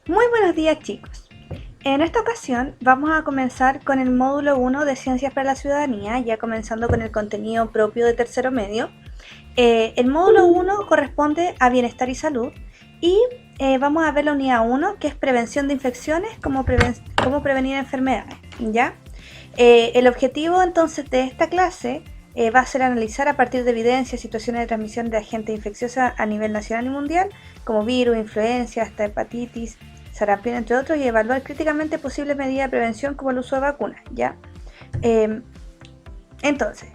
Muy buenos días, chicos. En esta ocasión vamos a comenzar con el módulo 1 de Ciencias para la Ciudadanía, ya comenzando con el contenido propio de tercero medio. El módulo 1 corresponde a Bienestar y Salud y vamos a ver la unidad 1, que es Prevención de Infecciones, cómo prevenir enfermedades, ¿ya? El objetivo entonces de esta clase va a ser analizar a partir de evidencias situaciones de transmisión de agentes infecciosos a nivel nacional y mundial, como virus, influencia, hasta hepatitis, sarampión, entre otros, y evaluar críticamente posibles medidas de prevención como el uso de vacunas, ¿ya? Eh, entonces,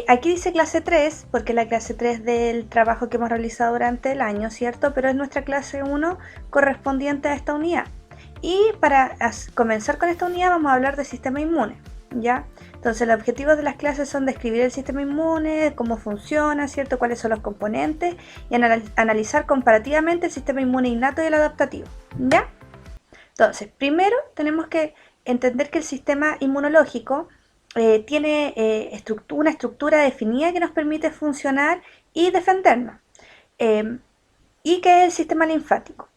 aquí dice clase 3, porque es la clase 3 del trabajo que hemos realizado durante el año, ¿cierto? Pero es nuestra clase 1 correspondiente a esta unidad. Y para comenzar con esta unidad vamos a hablar del sistema inmune, ¿ya? Entonces los objetivos de las clases son describir el sistema inmune, cómo funciona, ¿cierto? Cuáles son los componentes y analizar comparativamente el sistema inmune innato y el adaptativo, ¿ya? Entonces, primero tenemos que entender que el sistema inmunológico tiene una estructura definida que nos permite funcionar y defendernos. Eh, ¿Y qué es el sistema linfático?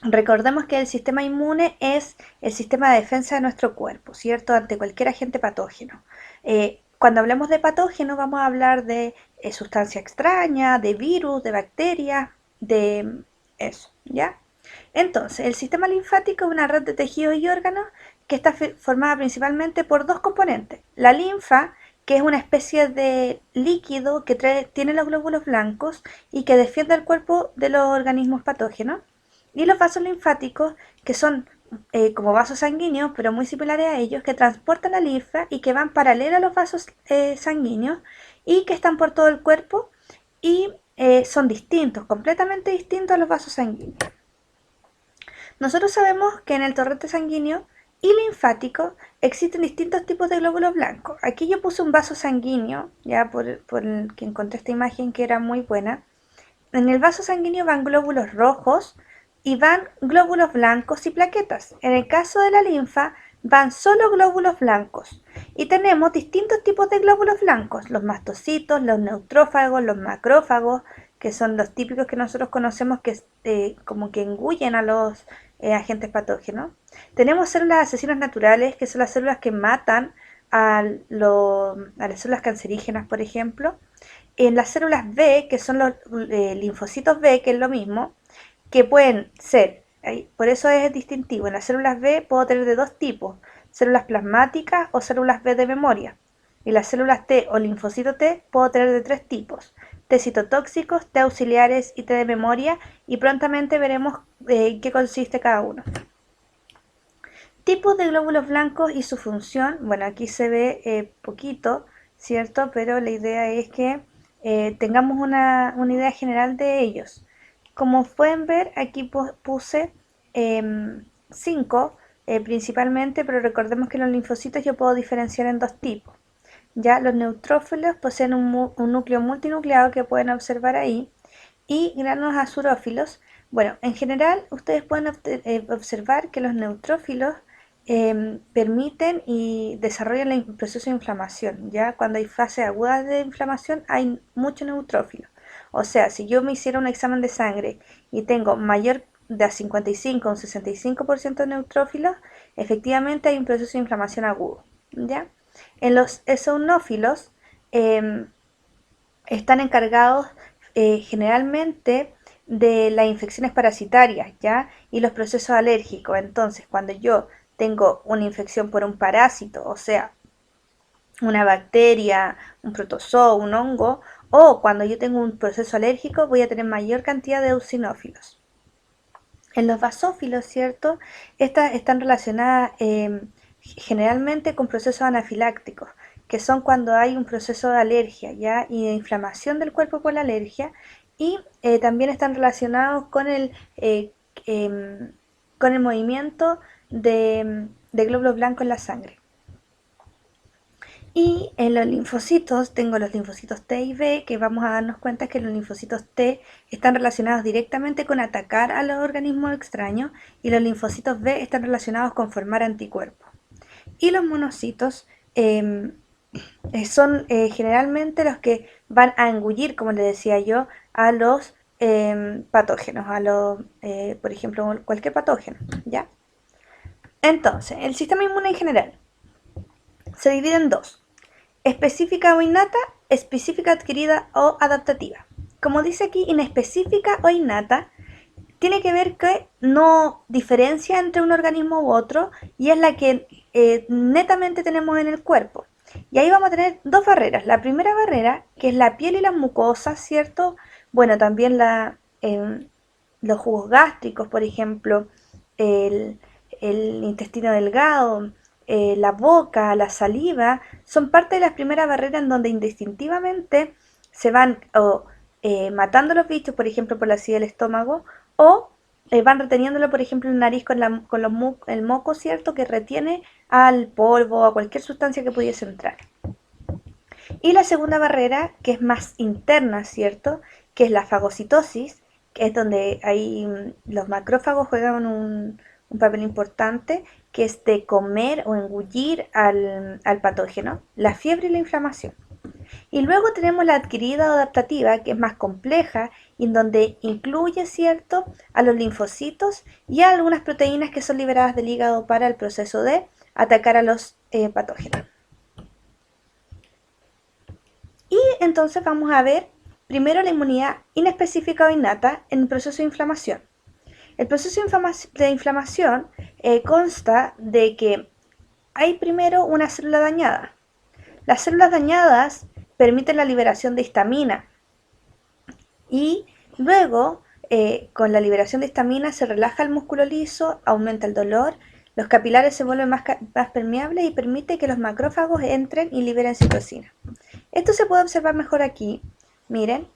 Recordemos que el sistema inmune es el sistema de defensa de nuestro cuerpo, ¿cierto? Ante cualquier agente patógeno. Cuando hablemos de patógeno vamos a hablar de sustancia extraña, de virus, de bacterias, de eso, ¿ya? Entonces, el sistema linfático es una red de tejidos y órganos que está formada principalmente por dos componentes. La linfa, que es una especie de líquido que tiene los glóbulos blancos y que defiende al cuerpo de los organismos patógenos. Y los vasos linfáticos, que son como vasos sanguíneos, pero muy similares a ellos, que transportan la linfa y que van paralelo a los vasos sanguíneos y que están por todo el cuerpo y son distintos, completamente distintos a los vasos sanguíneos. Nosotros sabemos que en el torrente sanguíneo y linfático existen distintos tipos de glóbulos blancos. Aquí yo puse un vaso sanguíneo, ya por el que encontré esta imagen que era muy buena. En el vaso sanguíneo van glóbulos rojos y van glóbulos blancos y plaquetas. En el caso de la linfa van solo glóbulos blancos. Y tenemos distintos tipos de glóbulos blancos, los mastocitos, los neutrófagos, los macrófagos, que son los típicos que nosotros conocemos que como que engullen a los agentes patógenos. Tenemos células asesinos naturales, que son las células que matan a las células cancerígenas, por ejemplo. En las células B, que son los linfocitos B, que es lo mismo, que pueden ser, por eso es distintivo, en las células B puedo tener de dos tipos, células plasmáticas o células B de memoria. Y las células T o linfocito T puedo tener de tres tipos, T citotóxicos, T auxiliares y T de memoria, y prontamente veremos en qué consiste cada uno. Tipos de glóbulos blancos y su función, bueno, aquí se ve poquito, ¿cierto? Pero la idea es que tengamos una idea general de ellos. Como pueden ver, aquí puse 5 principalmente, pero recordemos que los linfocitos yo puedo diferenciar en dos tipos. Ya los neutrófilos poseen un núcleo multinucleado que pueden observar ahí, y granos azurófilos. Bueno, en general ustedes pueden observar que los neutrófilos permiten y desarrollan el proceso de inflamación. Ya cuando hay fases agudas de inflamación hay mucho neutrófilo. O sea, si yo me hiciera un examen de sangre y tengo mayor de 55 a un 65% de neutrófilos, efectivamente hay un proceso de inflamación agudo. ¿Ya? En los eosinófilos eh, están encargados generalmente de las infecciones parasitarias, ¿ya? Y los procesos alérgicos. Entonces, cuando yo tengo una infección por un parásito, o sea, una bacteria, un protozoo, un hongo, o cuando yo tengo un proceso alérgico, voy a tener mayor cantidad de eosinófilos. En los basófilos, ¿cierto? Estas están relacionadas generalmente con procesos anafilácticos, que son cuando hay un proceso de alergia, ¿ya? Y de inflamación del cuerpo por la alergia, y también están relacionados em, con el movimiento de glóbulos blancos en la sangre. Y en los linfocitos tengo los linfocitos T y B, que vamos a darnos cuenta que los linfocitos T están relacionados directamente con atacar a los organismos extraños, y los linfocitos B están relacionados con formar anticuerpos. Y los monocitos son generalmente los que van a engullir, como les decía yo, a los patógenos, por ejemplo, cualquier patógeno, ¿ya? Entonces, el sistema inmune en general se divide en dos: específica o innata, específica adquirida o adaptativa. Como dice aquí, inespecífica o innata tiene que ver que no diferencia entre un organismo u otro y es la que netamente tenemos en el cuerpo. Y ahí vamos a tener dos barreras. La primera barrera, que es la piel y las mucosas, ¿cierto? Bueno, también los jugos gástricos, por ejemplo, el, el intestino delgado, la boca, la saliva, son parte de las primeras barreras en donde indistintivamente se van matando los bichos, por ejemplo, por la acidez del estómago, o van reteniéndolo, por ejemplo, en la nariz con el moco, ¿cierto? Que retiene al polvo o a cualquier sustancia que pudiese entrar. Y la segunda barrera, que es más interna, ¿cierto? Que es la fagocitosis, que es donde ahí los macrófagos juegan un papel importante, que es de comer o engullir al patógeno, la fiebre y la inflamación. Y luego tenemos la adquirida o adaptativa, que es más compleja, y en donde incluye, ¿cierto?, a los linfocitos y a algunas proteínas que son liberadas del hígado para el proceso de atacar a los patógenos. Y entonces vamos a ver primero la inmunidad inespecífica o innata en el proceso de inflamación. El proceso de inflamación consta de que hay primero una célula dañada. Las células dañadas permiten la liberación de histamina y luego con la liberación de histamina se relaja el músculo liso, aumenta el dolor, los capilares se vuelven más permeables y permite que los macrófagos entren y liberen citocina. Esto se puede observar mejor aquí. Miren,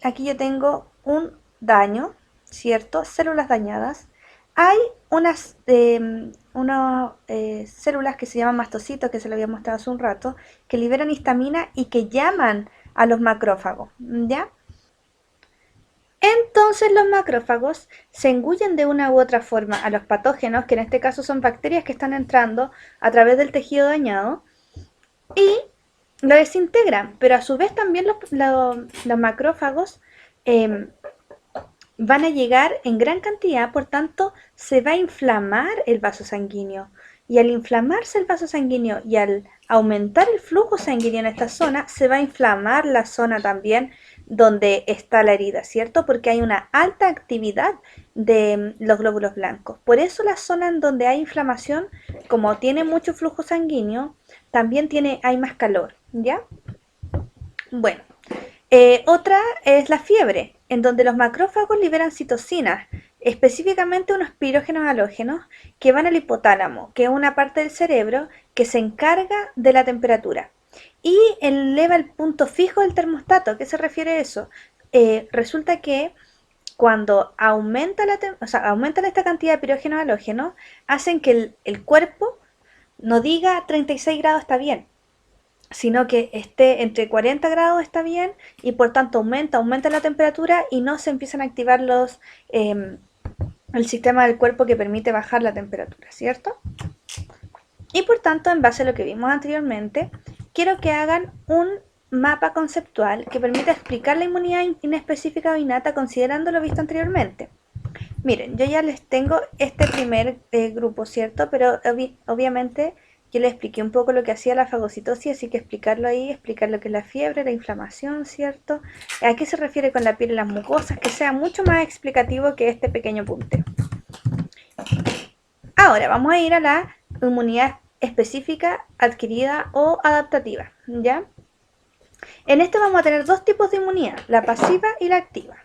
aquí yo tengo un daño, ¿cierto? Células dañadas. Hay unas células que se llaman mastocitos, que se lo había mostrado hace un rato, que liberan histamina y que llaman a los macrófagos, ¿ya? Entonces los macrófagos se engullen de una u otra forma a los patógenos, que en este caso son bacterias que están entrando a través del tejido dañado, y lo desintegran, pero a su vez también los macrófagos eh, van a llegar en gran cantidad, por tanto se va a inflamar el vaso sanguíneo. Y al inflamarse el vaso sanguíneo y al aumentar el flujo sanguíneo en esta zona, se va a inflamar la zona también donde está la herida, ¿cierto? Porque hay una alta actividad de los glóbulos blancos. Por eso la zona en donde hay inflamación, como tiene mucho flujo sanguíneo, también hay más calor, ¿ya? Bueno, otra es la fiebre, en donde los macrófagos liberan citocinas, específicamente unos pirógenos halógenos que van al hipotálamo, que es una parte del cerebro que se encarga de la temperatura y eleva el punto fijo del termostato. ¿A qué se refiere eso? Resulta que cuando aumentan esta cantidad de pirógenos halógenos, hacen que el cuerpo no diga 36 grados está bien, sino que esté entre 40 grados está bien y por tanto aumenta la temperatura y no se empiezan a activar el sistema del cuerpo que permite bajar la temperatura, ¿cierto? Y por tanto, en base a lo que vimos anteriormente, quiero que hagan un mapa conceptual que permita explicar la inmunidad inespecífica o innata considerando lo visto anteriormente. Miren, yo ya les tengo este primer grupo, ¿cierto? Pero obviamente yo les expliqué un poco lo que hacía la fagocitosis, así que explicarlo ahí, explicar lo que es la fiebre, la inflamación, ¿cierto? ¿A qué se refiere con la piel y las mucosas? Que sea mucho más explicativo que este pequeño punteo. Ahora vamos a ir a la inmunidad específica, adquirida o adaptativa, ¿ya? En este vamos a tener dos tipos de inmunidad, la pasiva y la activa.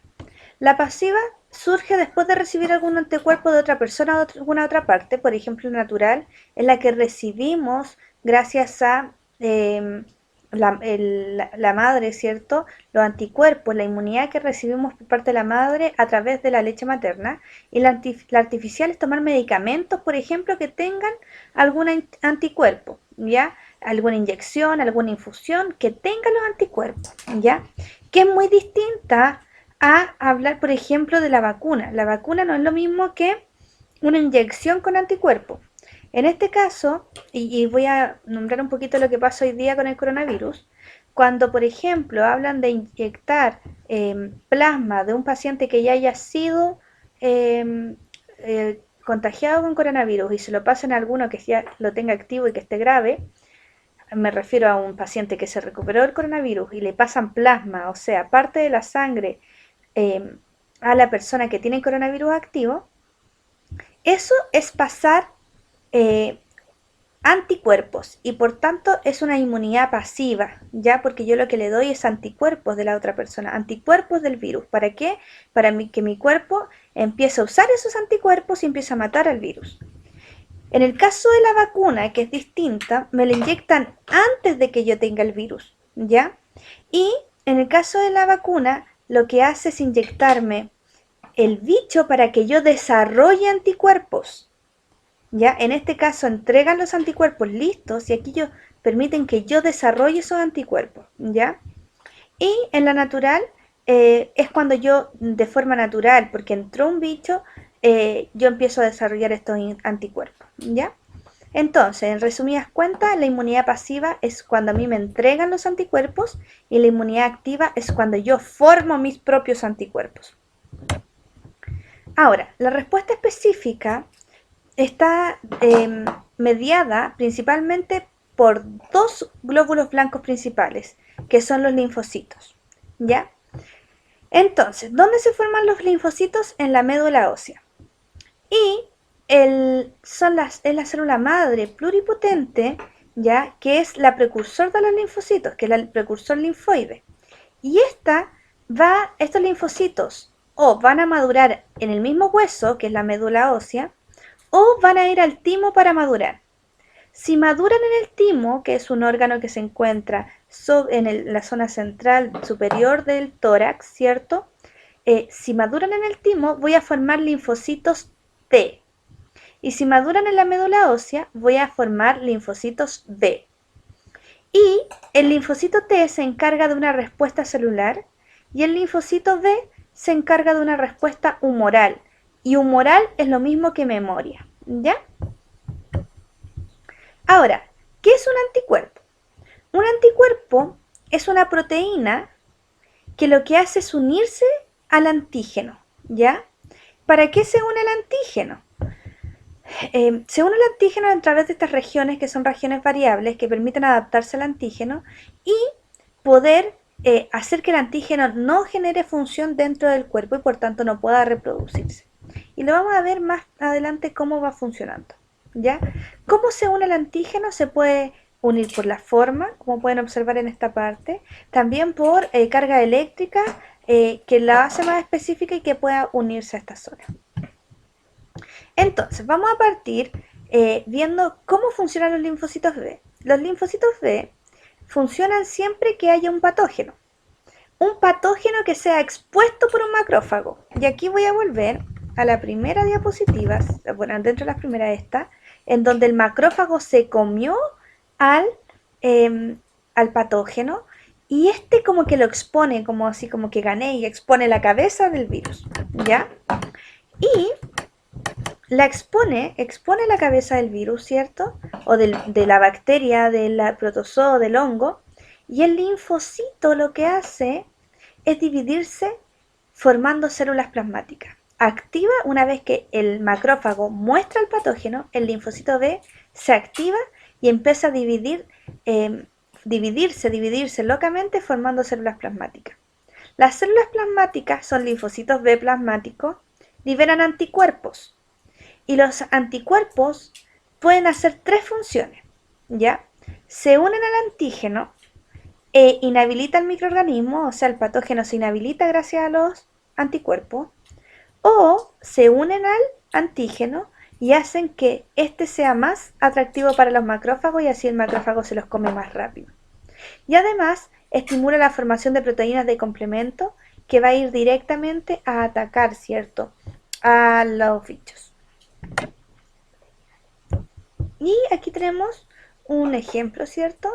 La pasiva surge después de recibir algún anticuerpo de otra persona o de alguna otra parte, por ejemplo natural, en la que recibimos gracias a la madre, ¿cierto? Los anticuerpos, la inmunidad que recibimos por parte de la madre a través de la leche materna. Y la artificial es tomar medicamentos, por ejemplo, que tengan algún anticuerpo, ¿ya? Alguna inyección, alguna infusión que tenga los anticuerpos, ¿ya? Que es muy distinta a hablar, por ejemplo, de la vacuna. La vacuna no es lo mismo que una inyección con anticuerpos. En este caso, y voy a nombrar un poquito lo que pasa hoy día con el coronavirus, Cuando, por ejemplo, hablan de inyectar plasma de un paciente que ya haya sido contagiado con coronavirus y se lo pasen a alguno que ya lo tenga activo y que esté grave, me refiero a un paciente que se recuperó del coronavirus y le pasan plasma, o sea, parte de la sangre eh, a la persona que tiene coronavirus activo, eso es pasar eh, anticuerpos y por tanto es una inmunidad pasiva, ya porque yo lo que le doy es anticuerpos de la otra persona, anticuerpos del virus. ¿Para qué? Que mi cuerpo empiece a usar esos anticuerpos y empiece a matar al virus. En el caso de la vacuna, que es distinta, me la inyectan antes de que yo tenga el virus, ¿ya? Y en el caso de la vacuna, lo que hace es inyectarme el bicho para que yo desarrolle anticuerpos. ¿Ya? En este caso entregan los anticuerpos listos y aquí permiten que yo desarrolle esos anticuerpos, ¿ya? Y en la natural es cuando yo, de forma natural, porque entró un bicho, yo empiezo a desarrollar estos anticuerpos, ¿ya? Entonces, en resumidas cuentas, la inmunidad pasiva es cuando a mí me entregan los anticuerpos y la inmunidad activa es cuando yo formo mis propios anticuerpos. Ahora, la respuesta específica está mediada principalmente por dos glóbulos blancos principales, que son los linfocitos, ¿ya? Entonces, ¿dónde se forman los linfocitos? En la médula ósea. Y es la célula madre pluripotente, ¿ya? Que es la precursor de los linfocitos, que es el precursor linfoide. Y estos linfocitos o van a madurar en el mismo hueso, que es la médula ósea, o van a ir al timo para madurar. Si maduran en el timo, que es un órgano que se encuentra la zona central superior del tórax, ¿cierto? Si maduran en el timo, voy a formar linfocitos T. Y si maduran en la médula ósea, voy a formar linfocitos B. Y el linfocito T se encarga de una respuesta celular y el linfocito B se encarga de una respuesta humoral. Y humoral es lo mismo que memoria, ¿ya? Ahora, ¿qué es un anticuerpo? Un anticuerpo es una proteína que lo que hace es unirse al antígeno, ¿ya? ¿Para qué se une el antígeno? Se une el antígeno a través de estas regiones que son regiones variables que permiten adaptarse al antígeno y poder hacer que el antígeno no genere función dentro del cuerpo y por tanto no pueda reproducirse. Y lo vamos a ver más adelante cómo va funcionando, ¿ya? ¿Cómo se une el antígeno? Se puede unir por la forma, como pueden observar en esta parte, también por carga eléctrica que la hace más específica y que pueda unirse a esta zona. Entonces, vamos a partir viendo cómo funcionan los linfocitos B. Los linfocitos B funcionan siempre que haya un patógeno. Un patógeno que sea expuesto por un macrófago. Y aquí voy a volver a la primera diapositiva, bueno, dentro de las primeras esta, en donde el macrófago se comió al, al patógeno y este como que lo expone, como así como que gané y expone la cabeza del virus, ¿ya? Y la expone la cabeza del virus, ¿cierto? O de la bacteria, del protozoo, del hongo, y el linfocito lo que hace es dividirse formando células plasmáticas. Activa una vez que el macrófago muestra el patógeno, el linfocito B se activa y empieza a dividirse locamente formando células plasmáticas. Las células plasmáticas son linfocitos B plasmáticos, liberan anticuerpos y los anticuerpos pueden hacer tres funciones, ¿ya? Se unen al antígeno e inhabilita el microorganismo, o sea, el patógeno se inhabilita gracias a los anticuerpos, o se unen al antígeno y hacen que este sea más atractivo para los macrófagos y así el macrófago se los come más rápido. Y además estimula la formación de proteínas de complemento que va a ir directamente a atacar, ¿cierto?, a los bichos. Y aquí tenemos un ejemplo, ¿cierto?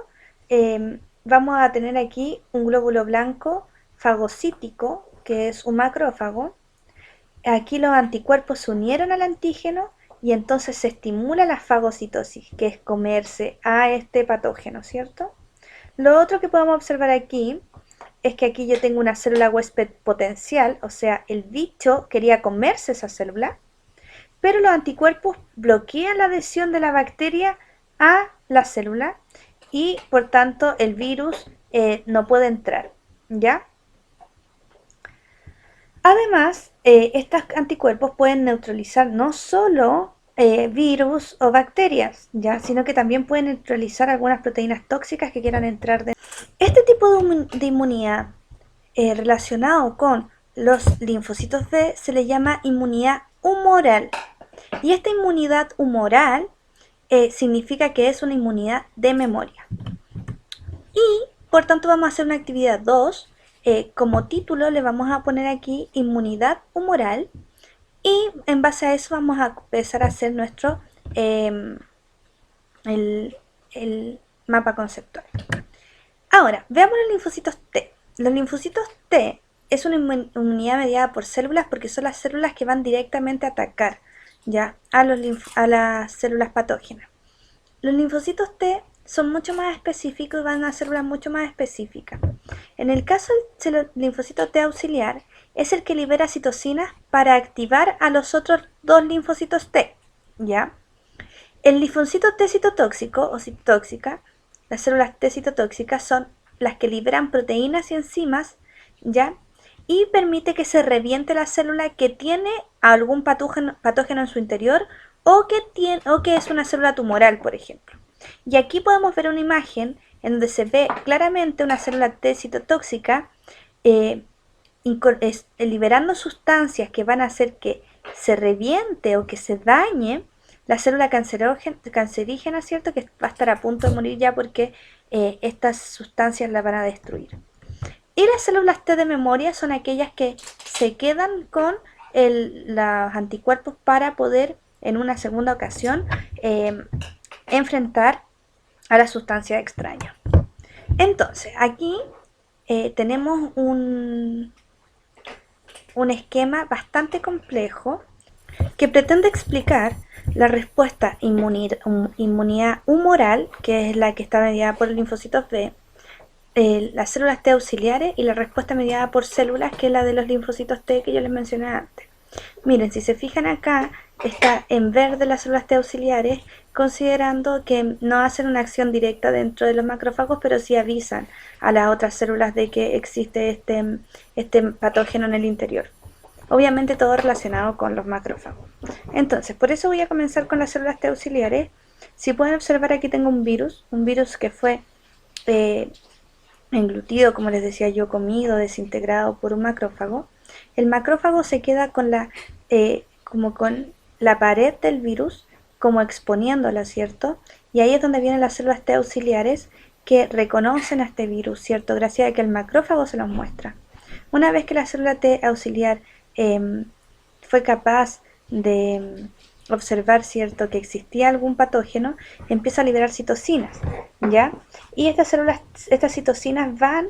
Vamos a tener aquí un glóbulo blanco fagocítico, que es un macrófago. Aquí los anticuerpos se unieron al antígeno y entonces se estimula la fagocitosis, que es comerse a este patógeno, ¿cierto? Lo otro que podemos observar aquí es que aquí yo tengo una célula huésped potencial, o sea, el bicho quería comerse esa célula, pero los anticuerpos bloquean la adhesión de la bacteria a la célula y por tanto el virus no puede entrar, ¿ya? Además, estos anticuerpos pueden neutralizar no solo virus o bacterias, ¿ya? Sino que también pueden neutralizar algunas proteínas tóxicas que quieran entrar dentro. Este tipo de inmunidad relacionado con los linfocitos B se le llama inmunidad humoral. Y esta inmunidad humoral significa que es una inmunidad de memoria. Y por tanto vamos a hacer una actividad 2. Como título le vamos a poner aquí inmunidad humoral. Y en base a eso vamos a empezar a hacer nuestro el mapa conceptual. Ahora, veamos los linfocitos T. Los linfocitos T es una inmunidad mediada por células porque son las células que van directamente a atacar, ¿ya? A las células patógenas. Los linfocitos T son mucho más específicos y van a células mucho más específicas. En el caso del linfocito T auxiliar, es el que libera citocinas para activar a los otros dos linfocitos T, ¿ya? El linfocito T citotóxico o citotóxica, las células T citotóxicas son las que liberan proteínas y enzimas, ¿ya? Y permite que se reviente la célula que tiene algún patógeno en su interior o que es una célula tumoral, por ejemplo. Y aquí podemos ver una imagen en donde se ve claramente una célula T citotóxica liberando sustancias que van a hacer que se reviente o que se dañe la célula cancerígena, ¿cierto? Que va a estar a punto de morir ya porque estas sustancias la van a destruir. Y las células T de memoria son aquellas que se quedan con los anticuerpos para poder en una segunda ocasión enfrentar a la sustancia extraña. Entonces, aquí tenemos un esquema bastante complejo que pretende explicar la respuesta inmunidad humoral, que es la que está mediada por los linfocitos B, las células T auxiliares y la respuesta mediada por células, que es la de los linfocitos T que yo les mencioné antes. Miren, si se fijan acá, está en verde las células T auxiliares, considerando que no hacen una acción directa dentro de los macrófagos, pero sí avisan a las otras células de que existe este patógeno en el interior. Obviamente todo relacionado con los macrófagos. Entonces, por eso voy a comenzar con las células T auxiliares. Si pueden observar, aquí tengo un virus que fue englutido, como les decía yo, comido, desintegrado por un macrófago. El macrófago se queda con como con la pared del virus, como exponiéndola, ¿cierto? Y ahí es donde vienen las células T auxiliares que reconocen a este virus, ¿cierto? Gracias a que el macrófago se los muestra. Una vez que la célula T auxiliar fue capaz de observar, ¿cierto?, que existía algún patógeno, empieza a liberar citocinas, ¿ya? Y estas citocinas van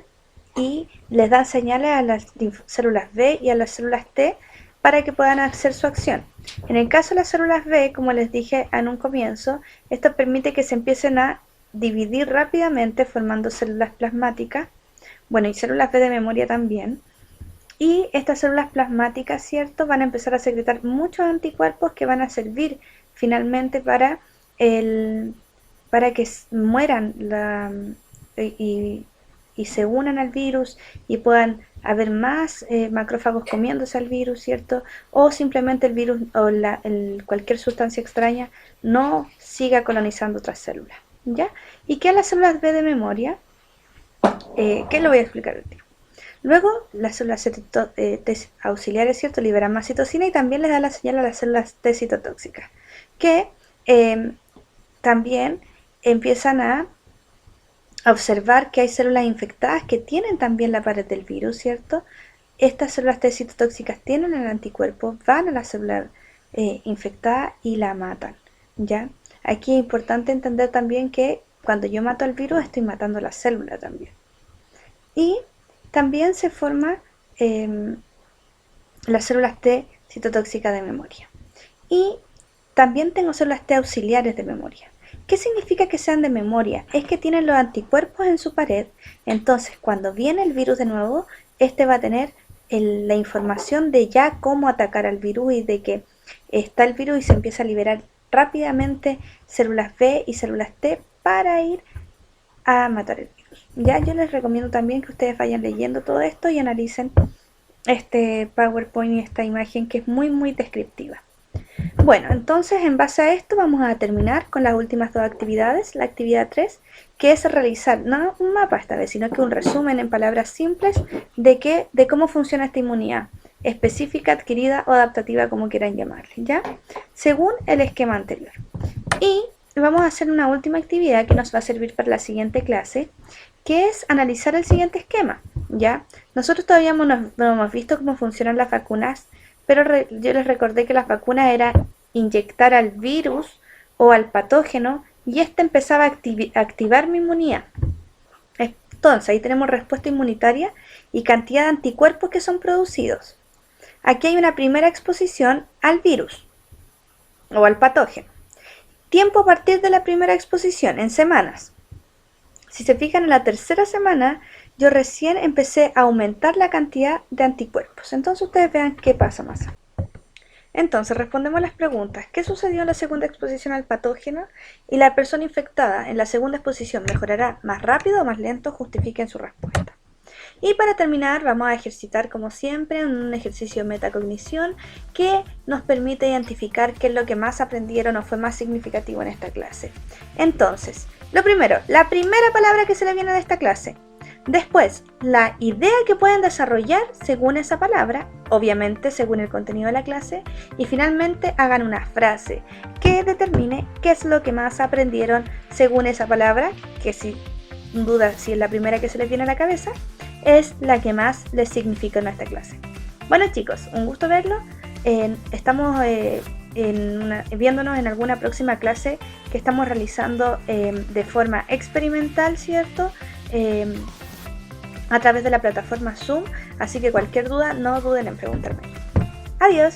y les dan señales a las células B y a las células T para que puedan hacer su acción. En el caso de las células B, como les dije en un comienzo, esto permite que se empiecen a dividir rápidamente formando células plasmáticas, bueno, y células B de memoria también. Y estas células plasmáticas, ¿cierto?, van a empezar a secretar muchos anticuerpos que van a servir finalmente para que mueran y se unan al virus y puedan haber más macrófagos comiéndose al virus, ¿cierto? O simplemente el virus o cualquier sustancia extraña no siga colonizando otras células, ¿ya? ¿Y qué es las células B de memoria? ¿Qué lo voy a explicar el tiro? Luego, las células T auxiliares, ¿cierto?, liberan más citocina y también les da la señal a las células T citotóxicas, que también empiezan a observar que hay células infectadas que tienen también la pared del virus, ¿cierto? Estas células T citotóxicas tienen el anticuerpo, van a la célula infectada y la matan, ¿ya? Aquí es importante entender también que cuando yo mato al virus estoy matando la célula también. Y también se forman las células T citotóxicas de memoria. Y también tengo células T auxiliares de memoria. ¿Qué significa que sean de memoria? Es que tienen los anticuerpos en su pared, entonces cuando viene el virus de nuevo, este va a tener la información de ya cómo atacar al virus y de que está el virus y se empieza a liberar rápidamente células B y células T para ir a matar el virus. Ya yo les recomiendo también que ustedes vayan leyendo todo esto y analicen este PowerPoint y esta imagen que es muy descriptiva. Bueno, entonces en base a esto vamos a terminar con las últimas dos actividades. La actividad 3, que es realizar no un mapa esta vez, sino que un resumen en palabras simples de cómo funciona esta inmunidad específica, adquirida o adaptativa, como quieran llamarle, ¿ya? Según el esquema anterior. Y vamos a hacer una última actividad que nos va a servir para la siguiente clase, que es analizar el siguiente esquema, ¿ya? Nosotros todavía no hemos visto cómo funcionan las vacunas, pero yo les recordé que las vacunas era inyectar al virus o al patógeno y este empezaba a activar mi inmunidad. Entonces, ahí tenemos respuesta inmunitaria y cantidad de anticuerpos que son producidos. Aquí hay una primera exposición al virus o al patógeno. Tiempo a partir de la primera exposición, en semanas. Si se fijan, en la tercera semana yo recién empecé a aumentar la cantidad de anticuerpos. Entonces ustedes vean qué pasa más. Entonces respondemos las preguntas. ¿Qué sucedió en la segunda exposición al patógeno? Y la persona infectada en la segunda exposición mejorará más rápido o más lento, justifiquen su respuesta. Y para terminar vamos a ejercitar como siempre un ejercicio de metacognición que nos permite identificar qué es lo que más aprendieron o fue más significativo en esta clase. Entonces, lo primero, la primera palabra que se le viene de esta clase. Después, la idea que pueden desarrollar según esa palabra, obviamente según el contenido de la clase. Y finalmente, hagan una frase que determine qué es lo que más aprendieron según esa palabra, que sin duda, si es la primera que se les viene a la cabeza, es la que más les significa en esta clase. Bueno chicos, un gusto verlo. Estamos viéndonos en alguna próxima clase que estamos realizando de forma experimental, ¿cierto? A través de la plataforma Zoom, así que cualquier duda no duden en preguntarme. Adiós.